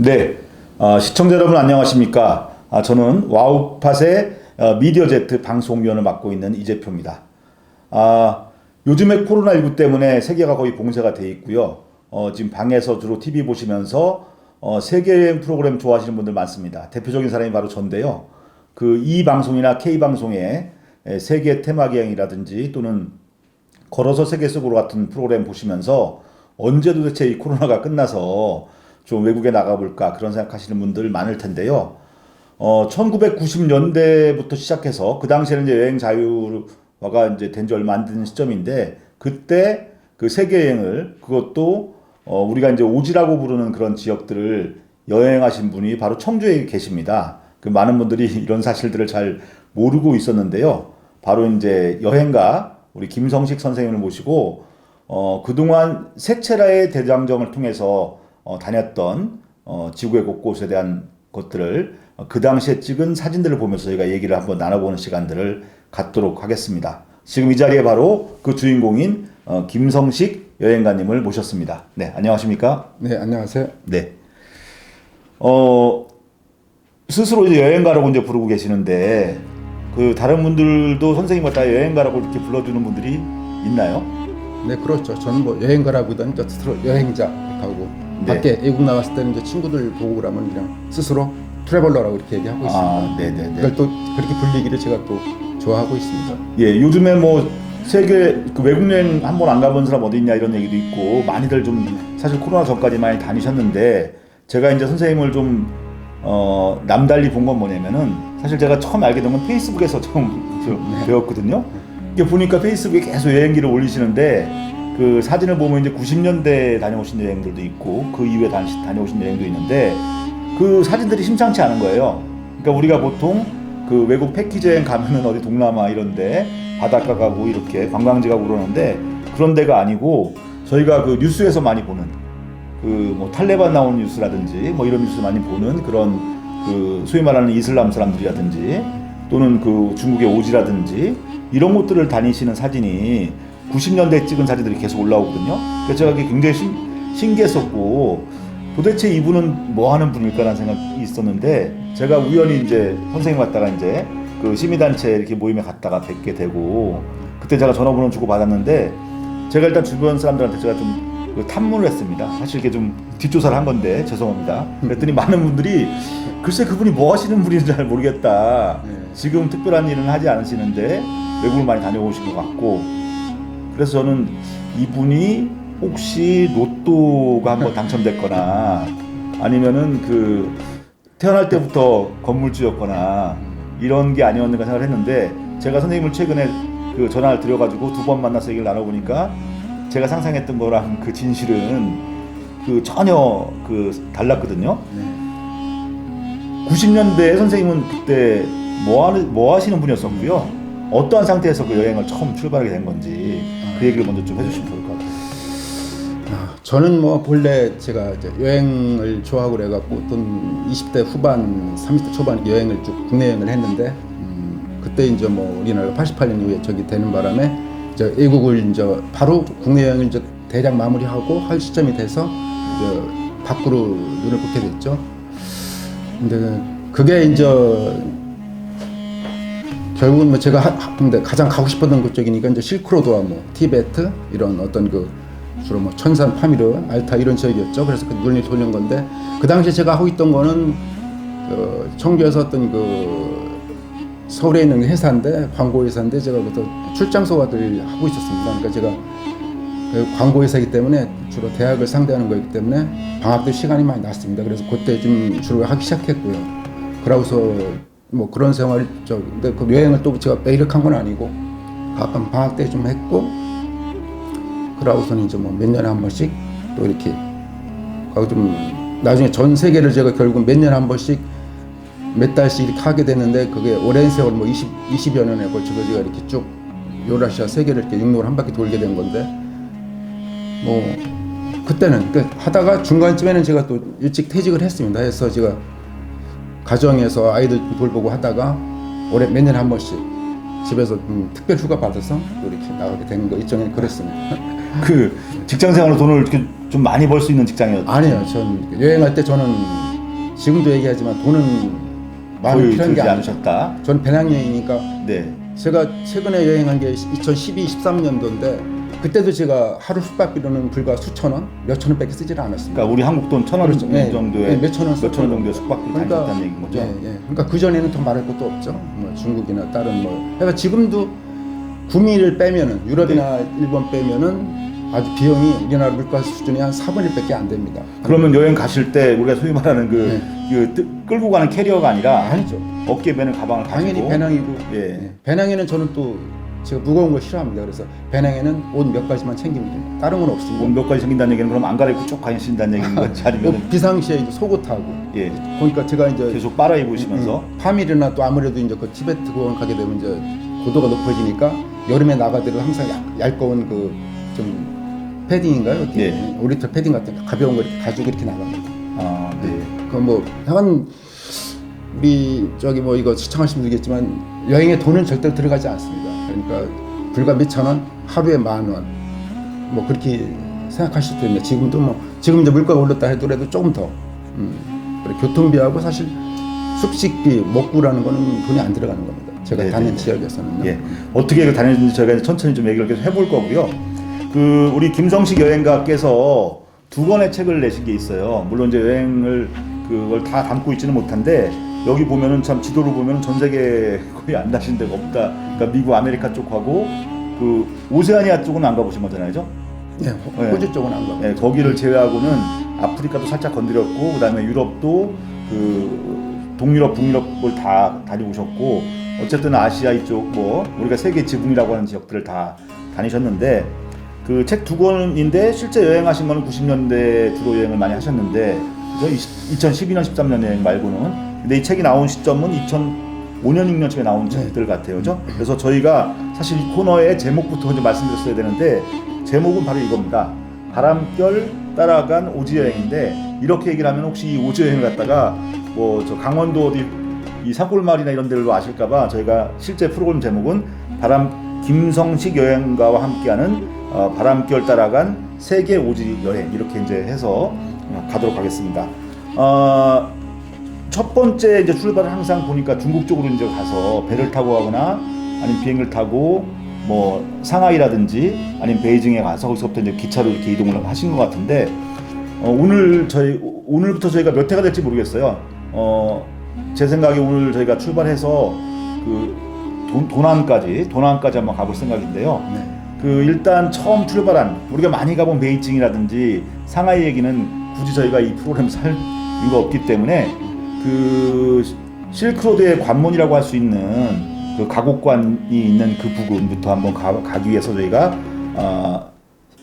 네, 시청자 여러분 안녕하십니까? 저는 와우팟의 미디어제트 방송위원을 맡고 있는 이재표입니다. 요즘에 코로나19 때문에 세계가 거의 봉쇄가 돼 있고요. 지금 방에서 주로 TV 보시면서 세계여행 프로그램 좋아하시는 분들 많습니다. 대표적인 사람이 바로 전데요. 그 E 방송이나 K 방송의 세계 테마기행이라든지 또는 걸어서 세계 속으로 같은 프로그램 보시면서 언제 도대체 이 코로나가 끝나서 좀 외국에 나가볼까 그런 생각하시는 분들 많을 텐데요. 1990년대부터 시작해서 그 당시에는 이제 여행 자유화가 이제 된 지 얼마 안 된 시점인데 그때 그 세계 여행을 그것도 우리가 이제 오지라고 부르는 그런 지역들을 여행하신 분이 바로 청주에 계십니다. 그 많은 분들이 이런 사실들을 잘 모르고 있었는데요. 바로 이제 여행가 우리 김성식 선생님을 모시고 그동안 세체라의 대장정을 통해서 다녔던 지구의 곳곳에 대한 것들을 그 당시에 찍은 사진들을 보면서 저희가 얘기를 한번 나눠보는 시간들을 갖도록 하겠습니다. 지금 이 자리에 바로 그 주인공인 김성식 여행가님을 모셨습니다. 네, 안녕하십니까? 네, 안녕하세요. 네. 스스로 이제 여행가라고 이제 부르고 계시는데 그 다른 분들도 선생님과 다 여행가라고 이렇게 불러주는 분들이 있나요? 네, 그렇죠. 저는 뭐 여행가라기보다는 스스로 여행자 이렇게 하고 네. 밖에 외국 나갔을 때는 이제 친구들 보고 그러면 그냥 스스로 트래블러라고 이렇게 얘기하고 있습니다. 네네네. 그걸 또 그렇게 불리기를 제가 또 좋아하고 있습니다. 예, 요즘에 뭐 세계 그 외국 여행 한 번 안 가본 사람 어디 있냐 이런 얘기도 있고 많이들 좀 사실 코로나 전까지 많이 다니셨는데 제가 이제 선생님을 좀 남달리 본 건 뭐냐면은 사실 제가 처음 알게 된 건 페이스북에서 처음 배웠거든요. 이게 보니까 페이스북에 계속 여행기를 올리시는데 그 사진을 보면 이제 90년대 다녀오신 여행들도 있고 그 이후에 다녀오신 여행도 있는데 그 사진들이 심상치 않은 거예요. 그러니까 우리가 보통 그 외국 패키지 여행 가면은 어디 동남아 이런데 바닷가 가고 이렇게 관광지 가고 그러는데 그런 데가 아니고 저희가 그 뉴스에서 많이 보는 그 뭐 탈레반 나온 뉴스라든지 뭐 이런 뉴스 많이 보는 그런 그 소위 말하는 이슬람 사람들이라든지 또는 그 중국의 오지라든지 이런 곳들을 다니시는 사진이 90년대에 찍은 사진들이 계속 올라오거든요. 그래서 제가 그게 굉장히 신기했었고 도대체 이분은 뭐 하는 분일까라는 생각이 있었는데 제가 우연히 이제 선생님 갔다가 이제 그 시민단체 이렇게 모임에 갔다가 뵙게 되고 그때 제가 전화번호 주고 받았는데 제가 일단 주변 사람들한테 제가 좀 그 탐문을 했습니다. 사실 이게 좀 뒷조사를 한 건데 죄송합니다. 그랬더니 많은 분들이 글쎄 그분이 뭐 하시는 분인지 잘 모르겠다. 지금 특별한 일은 하지 않으시는데 외국을 많이 다녀오신 것 같고 그래서 저는 이분이 혹시 로또가 한번 당첨됐거나 아니면은 그 태어날 때부터 건물주였거나 이런 게 아니었는가 생각을 했는데 제가 선생님을 최근에 그 전화를 드려가지고 두 번 만나서 얘기를 나눠보니까 제가 상상했던 거랑 그 진실은 그 전혀 그 달랐거든요. 90년대에 선생님은 그때 뭐 하시는 분이었었고요. 어떠한 상태에서 그 여행을 처음 출발하게 된 건지 그 얘기를 먼저 좀 해주시면 좋을 것 같아요. 저는 뭐 본래 제가 이제 여행을 좋아하고 그래갖고 어떤 20대 후반, 30대 초반 여행을 쭉 국내 여행을 했는데 그때 이제 뭐 우리나라 88년 이후에 저기 되는 바람에 이제 외국을 이제 바로 국내 여행을 이제 대략 마무리하고 할 시점이 돼서 이제 밖으로 눈을 붓게 됐죠. 근데 그게 이제 결국은 뭐 제가 근데 가장 가고 싶었던 그쪽이니까 이제 실크로드와 뭐 티베트 이런 어떤 그 주로 뭐 천산, 파미르, 알타 이런 지역이었죠. 그래서 그 눈이 돌린 건데 그 당시에 제가 하고 있던 거는 청주에서 어떤 그 서울에 있는 회사인데 광고 회사인데 제가 그것도 출장소가들 하고 있었습니다. 그러니까 제가 그 광고 회사이기 때문에 주로 대학을 상대하는 거였기 때문에 방학 때 시간이 많이 났습니다. 그래서 그때 좀 주로 하기 시작했고요. 그러고서 뭐 그런 생활 근데 그 여행을 또 제가 매일 한 건 아니고 가끔 방학 때 좀 했고 그러고서는 이제 뭐 몇 년에 한 번씩 또 이렇게 하고 좀 나중에 전 세계를 제가 결국 몇 년에 한 번씩 몇 달씩 이렇게 하게 됐는데 그게 오랜 세월 뭐 20여 년에 걸쳐서 제가 이렇게 쭉 유라시아 세계를 이렇게 육로를 한 바퀴 돌게 된 건데 뭐 그때는 하다가 중간쯤에는 제가 또 일찍 퇴직을 했습니다. 해서 제가 가정에서 아이들 돌보고 하다가 올해 몇 년에 한 번씩 집에서 특별 휴가 받아서 또 이렇게 나가게 된 거 일종의 그랬습니다. 그 직장 생활로 돈을 이렇게 좀 많이 벌 수 있는 직장이었죠? 아니요, 전 여행할 때 저는 지금도 얘기하지만 돈은 많이 거의 필요한 게 들지 아니죠. 않으셨다. 저는 배낭여행이니까 네. 제가 최근에 여행한 게 2012, 13년도인데 그때도 제가 하루 숙박비로는 불과 수천 원, 몇천 원밖에 쓰질 않았습니다. 그러니까 우리 한국 돈 1,000원 그렇죠. 예, 정도의 예, 몇천 원 몇천 원 정도의 숙박비 다니셨다는 얘기인 거죠. 예, 예. 그러니까 그 전에는 더 말할 것도 없죠. 뭐 중국이나 다른 뭐. 그러니까 지금도 구미를 빼면은 유럽이나 일본 빼면은 아주 비용이 우리나라 물가 수준이 한 4분의 1밖에 안 됩니다. 그러면 여행 가실 때 우리가 소위 말하는 네. 끌고 가는 캐리어가 아니라 아니죠. 어깨에 매는 가방을 당연히 가지고 배낭이고. 예. 예. 배낭에는 저는 또 제가 무거운 걸 싫어합니다. 그래서 배낭에는 옷 몇 가지만 챙깁니다. 다른 건 없습니다. 몇 가지 생긴다는 얘기는 그럼 안 갈아입고 쭉 가신다는 얘기인 건지 아니면 뭐 비상시에 이제 속옷하고. 예. 그러니까 제가 이제 계속 빨아 입으시면서 파밀이나 또 아무래도 이제 그 티베트 공원 가게 되면 이제 고도가 높아지니까 여름에 나가더라도 항상 얇거운 그 좀 패딩인가요? 네. 오리털 패딩 같은 거 가벼운 거 이렇게 가지고 이렇게 나갑니다. 아, 네. 그 뭐 하여간 우리 저기 뭐 이거 시청하시면 모르겠지만 여행에 돈은 절대 들어가지 않습니다. 그러니까 불과 몇천 원, 하루에 10,000원 뭐 그렇게 생각하실 수 있는데 지금도 뭐 지금 이제 물가가 올랐다 하더라도 조금 더 그래, 교통비하고 사실 숙식비, 먹구라는 거는 돈이 안 들어가는 겁니다. 제가 네, 다니는 네. 지역에서는요. 예. 어떻게 다녔는지 저희가 이제 천천히 좀 얘기를 계속 해볼 거고요. 그 우리 김성식 여행가께서 2권의 책을 내신 게 있어요. 물론 이제 여행을 그걸 다 담고 있지는 못한데 여기 보면은 참 지도를 보면은 전 세계 거의 안 가신 데가 없다. 그러니까 미국, 아메리카 쪽하고 그 오세아니아 쪽은 안 가보신 거잖아요, 네, 호주 쪽은 안 가고. 네, 거기를 제외하고는 아프리카도 살짝 건드렸고 그다음에 유럽도 그 동유럽, 북유럽을 다 다녀오셨고 어쨌든 아시아 이쪽 뭐 우리가 세계 지붕이라고 하는 지역들을 다 다니셨는데 그 책 2권인데 실제 여행하신 거는 90년대 주로 여행을 많이 하셨는데 2012년 13년 여행 말고는 근데 이 책이 나온 시점은 2005년 6년쯤에 나온 책들 같아요. 그죠? 그래서 저희가 사실 이 코너의 제목부터 이제 말씀드렸어야 되는데 제목은 바로 이겁니다. 바람결 따라간 오지 여행인데 이렇게 얘기를 하면 혹시 이 오지 여행을 갔다가 뭐 저 강원도 어디 이 산골마을이나 이런 데로 아실까봐 저희가 실제 프로그램 제목은 김성식 여행가와 함께하는 바람결 따라간 세계 오지 여행 이렇게 이제 해서 가도록 하겠습니다. 첫 번째 이제 출발을 항상 보니까 중국 쪽으로 이제 가서 배를 타고 가거나 아니면 비행을 타고 뭐 상하이라든지 아니면 베이징에 가서 거기서부터 이제 기차로 이렇게 이동을 하신 것 같은데 오늘부터 저희가 몇 회가 될지 모르겠어요. 제 생각에 오늘 저희가 출발해서 그 도난까지 한번 가볼 생각인데요. 네. 그 일단 처음 출발한 우리가 많이 가본 베이징이라든지 상하이 얘기는 굳이 저희가 이 프로그램에서 할 이유가 없기 때문에 그 실크로드의 관문이라고 할 수 있는 그 가곡관이 있는 그 부근부터 한번 가기 위해서 저희가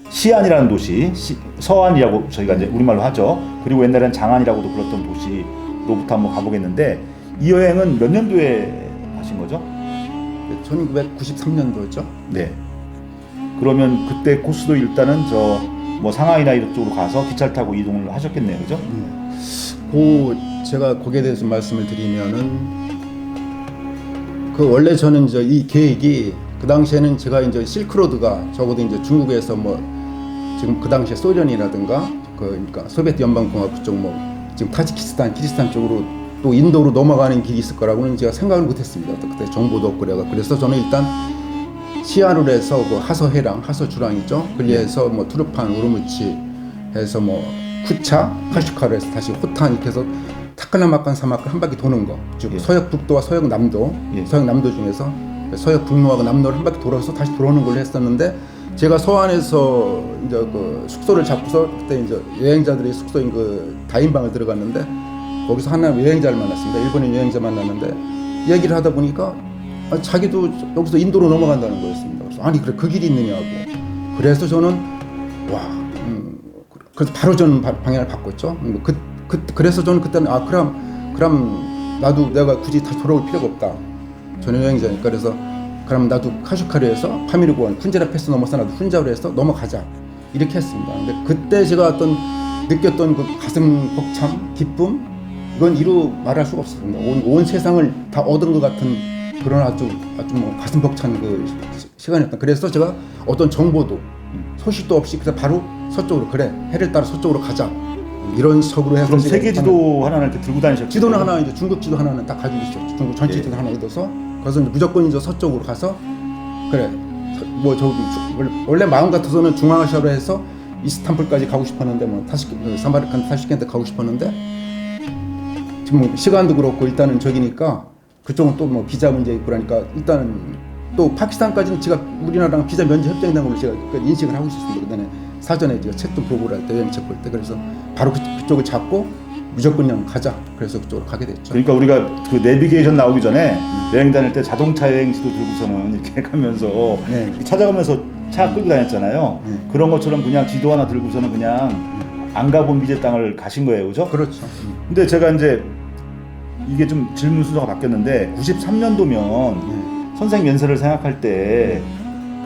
시안이라는 도시, 서안이라고 저희가 이제 우리말로 하죠. 그리고 옛날에는 장안이라고도 불렀던 도시로부터 한번 가보겠는데 이 여행은 몇 년도에 하신 거죠? 1993년도였죠. 네. 그러면 그때 코스도 일단은 저 뭐 상하이나 이런 쪽으로 가서 기차를 타고 이동을 하셨겠네요, 그죠? 제가 거기에 대해서 말씀을 드리면은 그 원래 저는 이제 이 계획이 그 당시에는 제가 이제 실크로드가 적어도 이제 중국에서 뭐 지금 그 당시에 소련이라든가 그러니까 소비에트 연방공화국 쪽 뭐 지금 타지키스탄, 키르기스탄 쪽으로 또 인도로 넘어가는 길이 있을 거라고는 제가 생각을 못했습니다. 그때 정보도 없고 그래서 저는 일단 시안으로 해서 그 하서해랑 하서주랑 있죠. 그리해서 뭐 투르판, 우르무치 해서 뭐 쿠차, 카슈카로 해서 다시 호탄 이렇게 해서 타클라마칸 사막을 한 바퀴 도는 거. 즉 예. 서역 북도와 서역 남도, 서역 남도 중에서 서역 북로하고 남로를 한 바퀴 돌아서 다시 돌아오는 걸로 했었는데 제가 서안에서 이제 그 숙소를 잡고서 그때 이제 여행자들이 숙소인 그 다인방을 들어갔는데 거기서 하나 여행자를 만났습니다. 일본인 여행자 만났는데 얘기를 하다 보니까 자기도 여기서 인도로 넘어간다는 거였습니다. 그래서 아니 그래 그 길이 있느냐고. 그래서 저는 그래서 바로 저는 방향을 바꿨죠. 그래서 저는 그때는 그럼 나도 내가 굳이 다시 돌아올 필요가 없다. 저는 여행자니까 그래서 그럼 나도 카슈카르에서 파미르고원 쿤제라 패스 넘어서 나도 훈자로 해서 넘어가자 이렇게 했습니다. 근데 그때 제가 느꼈던 그 가슴 벅참 기쁨 이건 이루 말할 수가 없습니다. 온 세상을 다 얻은 것 같은 그런 아주 뭐 가슴 벅찬 그 시간이었다. 그래서 제가 어떤 정보도 소식도 없이 그냥 바로 서쪽으로 해를 따라 서쪽으로 가자 이런 식으로 해서 그럼 제가 세계 지도 하나는 이렇게 들고 다니셨고 지도는 하나 이제 중국 지도 하나는 딱 가지고 있었죠. 중국 전체 예. 지도 하나 얻어서 그래서 이제 무조건 이제 서쪽으로 가서 그래 뭐 저기 원래 마음 같아서는 중앙아시아로 해서 이스탄불까지 가고 싶었는데 뭐 사마르칸드 타슈켄트 가고 싶었는데 지금 뭐 시간도 그렇고 일단은 저기니까 그쪽은 또 뭐 비자 문제 있고 그러니까 일단은 또 파키스탄까지는 제가 우리나라랑 비자 면제 협정이라는 걸로 제가 인식을 하고 있었습니다. 그다음에 사전에 제가 책도 보고 할 때 여행 책 볼 때 그래서 바로 그쪽을 잡고 무조건 그냥 가자. 그래서 그쪽으로 가게 됐죠. 그러니까 우리가 그 내비게이션 나오기 전에 여행 다닐 때 자동차 여행 지도 들고서는 이렇게 가면서 네. 찾아가면서 차 끌고 다녔잖아요. 그런 것처럼 그냥 지도 하나 들고서는 그냥 안 가본 미제 땅을 가신 거예요, 그죠? 그렇죠. 근데 제가 이제 이게 좀 질문 순서가 바뀌었는데 93년도면 선생 연세를 생각할 때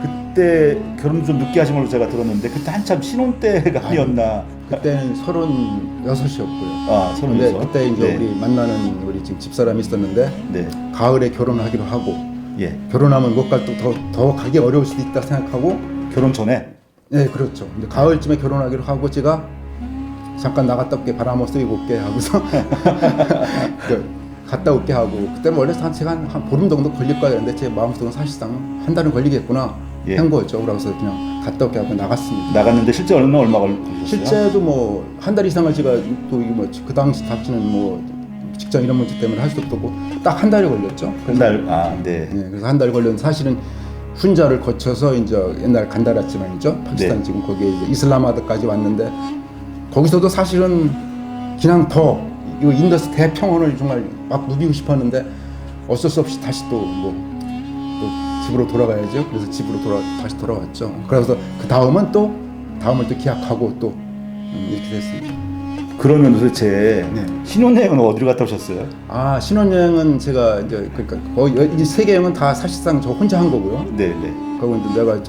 그때 결혼 좀 늦게 하신 걸로 제가 들었는데 그때 한참 신혼 때가 아니었나? 그때는 36이었고요. 아, 근데 36. 그때 이제 네. 우리 만나는 우리 지금 집사람이 있었는데 네. 가을에 결혼하기로 하고 예. 결혼하면 못 갈 더 가기 어려울 수도 있다 생각하고 결혼 전에 네 그렇죠. 이제 가을쯤에 결혼하기로 하고 제가 잠깐 나갔다 올게 바람 한번 쐬고 올게 하고서 갔다 올게 하고 그때는 원래 제가 한 보름 정도 걸릴 거야 했는데 제 마음속은 사실상 한 달은 걸리겠구나 예. 한 거죠. 그래서 그냥 갔다 올게 하고 나갔습니다. 나갔는데 실제 얼마 걸리셨어요? 실제도 뭐 한 달 이상을 제가 또 그 당시 답지는 뭐 직장 이런 문제 때문에 할 수 없었고 딱 한 달이 걸렸죠. 한 달. 아, 네. 네, 그래서 한 달 걸렸는데 사실은 훈자를 거쳐서 이제 옛날 간다랐지만이죠. 파키스탄 네. 지금 거기에 이제 이슬람아드까지 왔는데 거기서도 사실은 그냥 더 이거 인더스 대평원을 정말 막 누비고 싶었는데 어쩔 수 없이 다시 또 집으로 돌아가야죠. 그래서 집으로 다시 돌아왔죠. 그래서 그 다음은 또 다음을 또 기약하고 또 이렇게 됐습니다. 그러면 도대체 네. 신혼여행은 어디로 갔다 오셨어요? 아 신혼여행은 제가 이제 그러니까 거의 이 세계 여행은 다 사실상 저 혼자 한 거고요. 네, 네. 그리고 이제 내가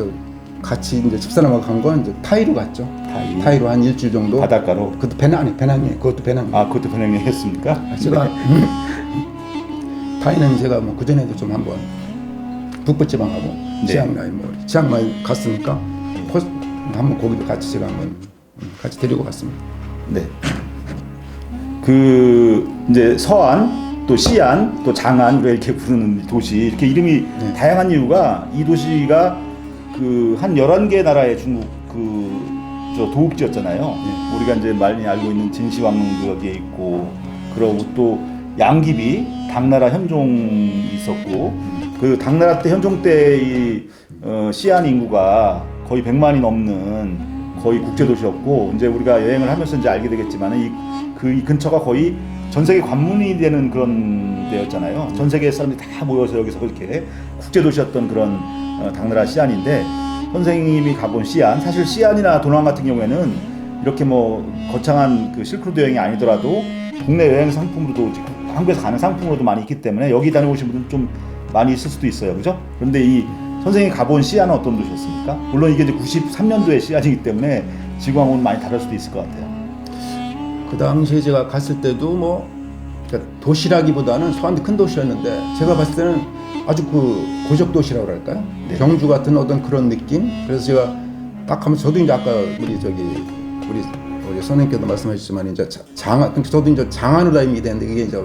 같이 이제 집사람하고 간 건 이제 타이로 갔죠. 타이. 타이로 한 일주일 정도. 바닷가로. 그것도 배낭이에요. 그것도 배낭. 아, 그것도 배낭여행했습니까? 제가 타이는 제가 뭐 그 전에도 좀 한번 북부지방하고 네. 치앙마이 갔으니까 한번 거기도 같이 제가 한번 같이 데리고 갔습니다. 네. 그 이제 서안, 또 시안, 또 장안 우리가 이렇게 부르는 도시 이렇게 이름이 네. 다양한 이유가 이 도시가 그 한 11개 나라의 중국 저 도읍지였잖아요. 우리가 이제 많이 알고 있는 진시황릉도 여기에 있고 그러고 또 양귀비 당나라 현종이 있었고 그 당나라 때 현종 때 이 시안 인구가 거의 100만이 넘는 거의 국제 도시였고 이제 우리가 여행을 하면서 이제 알게 되겠지만 이 근처가 거의 전 세계 관문이 되는 그런 데였잖아요. 전 세계 사람들이 다 모여서 여기서 이렇게 국제 도시였던 그런 당나라 시안인데 선생님이 가본 시안, 사실 시안이나 도낭 같은 경우에는 이렇게 뭐 거창한 그 실크로드 여행이 아니더라도 국내 여행 상품으로도 한국에서 가는 상품으로도 많이 있기 때문에 여기 다녀오신 분들은 좀 많이 있을 수도 있어요, 그죠? 그런데 이 선생님이 가본 시안은 어떤 도시였습니까? 물론 이게 이제 93년도의 시안이기 때문에 지구하고는 많이 다를 수도 있을 것 같아요. 그 당시에 제가 갔을 때도 뭐 그러니까 도시라기보다는 소한데 큰 도시였는데 제가 봤을 때는 아주 그 고적 도시라고 할까요? 네. 경주 같은 어떤 그런 느낌. 그래서 제가 딱 하면 저도 이제 아까 우리 선생님께도 말씀하셨지만 이제 저도 이제 장안으로 다니게 되는데 이게 이제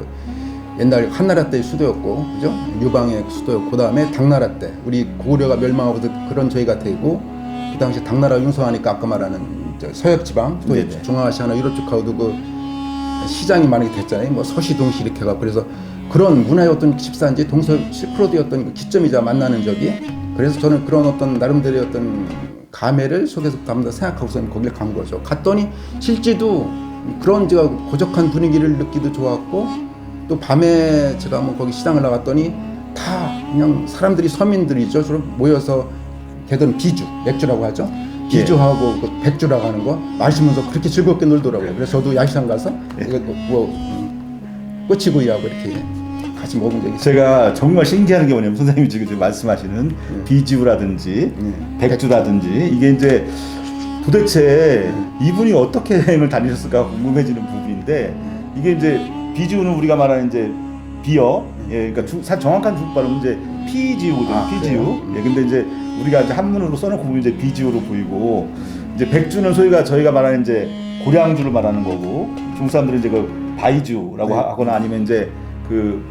옛날 한나라 때의 수도였고, 그죠? 유방의 수도였고, 그 다음에 당나라 때 우리 고구려가 멸망하고 그런 저희가 되고 그 당시 당나라 융성하니까 아까 말하는 서역 지방, 또 네네. 중앙아시아나 유럽 쪽하고도 그 시장이 많이 됐잖아요. 뭐 서시동시 이렇게 해가 그래서 그런 문화의 어떤 집산지 동서 실크로드의 어떤 그 기점이자 만나는 적이 그래서 저는 그런 어떤 나름대로의 어떤 감회를 속에서 담다 생각하고서 거기를 간 거죠. 갔더니 실제도 그런 제가 고적한 분위기를 느끼도 좋았고 또 밤에 제가 뭐 거기 시장을 나갔더니 다 그냥 사람들이 서민들이죠. 주로 모여서 걔들은 비주, 맥주라고 하죠. 비주하고 그 백주라고 하는 거 마시면서 그렇게 즐겁게 놀더라고요. 그래서 저도 야시장 가서 이거 꼬치구이하고 이렇게 같이 먹은 적이 있어요. 제가 정말 신기한 게 뭐냐면 선생님이 지금 말씀하시는 비주라든지 백주라든지 이게 이제 도대체 이분이 어떻게 여행을 다니셨을까 궁금해지는 부분인데 이게 이제 비주는 우리가 말하는 이제 비어, 예, 그러니까 정확한 중국 발음은 이제 피지우거든요. 피지우. 예, 근데 이제 우리가 이제 한문으로 써놓고 보면 이제 비지우로 보이고 이제 백주는 저희가 말하는 이제 고량주를 말하는 거고 중국 사람들은 이제 그 바이주라고 네. 하거나 아니면 이제 그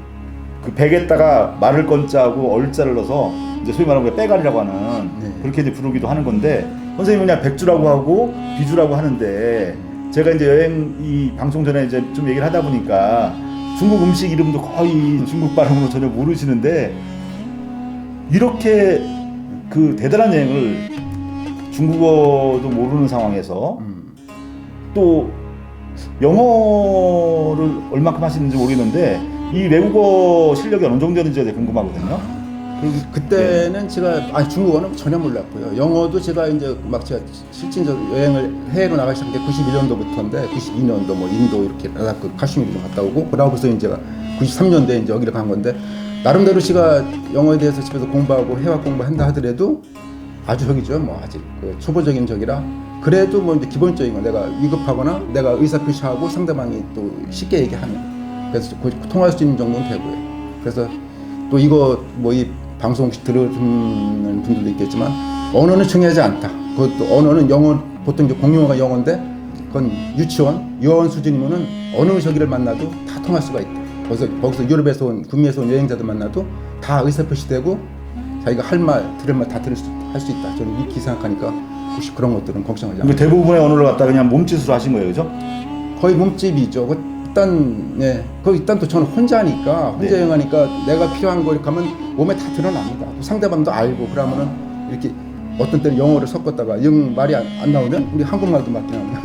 백에다가 말을 건자하고 얼자를 넣어서 이제 소위 말하는 거 빼갈이라고 하는 네. 그렇게 이제 부르기도 하는 건데 선생님은 그냥 백주라고 하고 비주라고 하는데 제가 이제 여행 이 방송 전에 이제 좀 얘기를 하다 보니까 중국 음식 이름도 거의 중국 발음으로 전혀 모르시는데 이렇게 그 대단한 여행을 중국어도 모르는 상황에서 또 영어를 얼마큼 하시는지 모르겠는데 이 외국어 실력이 어느 정도였는지 되게 궁금하거든요. 그때는 제가 중국어는 전혀 몰랐고요. 영어도 제가 이제 막 제가 실질적 여행을 해외로 나가기 시작한 게 91년도부터인데 92년도 뭐 인도 이렇게 라다크 카슈미르도 갔다 오고 그러고서 이제 93년도에 이제 여기를 간 건데 나름대로 제가 영어에 대해서 집에서 공부하고 해외 공부한다 하더라도 아주 저기죠. 뭐 아직 그 초보적인 적이라 그래도 뭐 이제 기본적인 거 내가 위급하거나 내가 의사 표시하고 상대방이 또 쉽게 얘기하면 그래서 통할 수 있는 정도는 되고요. 그래서 또 이거 뭐 이 방송 혹시 들으시는 분들도 있겠지만 언어는 중요하지 않다. 그것도 언어는 영어 보통 이제 공용어가 영어인데 그건 유치원, 유아원 수준이면은 어느 저기를 만나도 다 통할 수가 있다. 거기서 유럽에서 온 북미에서 온 여행자들 만나도 다 의사표시되고 자기가 할 말, 들을 말 다 할 수 있다. 저는 이렇게 생각하니까 혹시 그런 것들은 걱정하지 않아요. 대부분의 언어를 갖다 그냥 몸짓으로 하신 거예요, 그죠? 거의 몸집이죠. 일단 또 저는 혼자니까 혼자 네. 여행하니까 내가 필요한 거 이렇게 하면 몸에 다 드러납니다. 또 상대방도 알고 그러면은 이렇게 어떤 때는 영어를 섞었다가 영 말이 안 나오면 우리 한국말도 맞긴 합니다.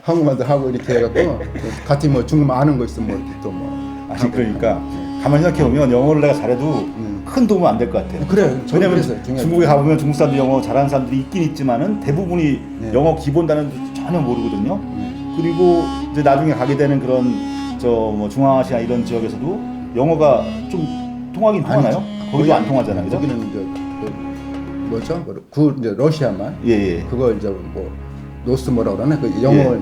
한국말도 하고 이렇게 해갖고 같은 뭐 중국말 아는 거 있으면 뭐 이렇게 또 뭐 아니 그러니까 가만히 생각해 보면 영어를 내가 잘해도 큰 도움은 안 될 것 같아요. 그래요. 왜냐면 그래서 중국에 가보면 중국 사람들 영어 잘하는 사람들이 있긴 있지만은 대부분이 네. 영어 기본 단어도 전혀 모르거든요. 그리고 이제 나중에 가게 되는 그런 저 뭐 중앙아시아 이런 지역에서도 영어가 좀 통하긴 통하나요? 아니죠. 거기도 안 통하잖아요, 그죠? 거기는 이제 뭐죠? 이제 러시아말. 예. 그거 이제 뭐 노스 뭐라 그러나 그 영어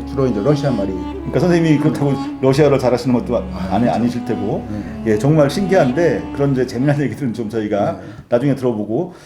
주로 이제 러시아 말이. 그러니까 선생님이 그렇다고 러시아어를 잘하시는 것도 아니실 테고 예 정말 신기한데 그런 이제 재미난 얘기들은 좀 저희가 나중에 들어보고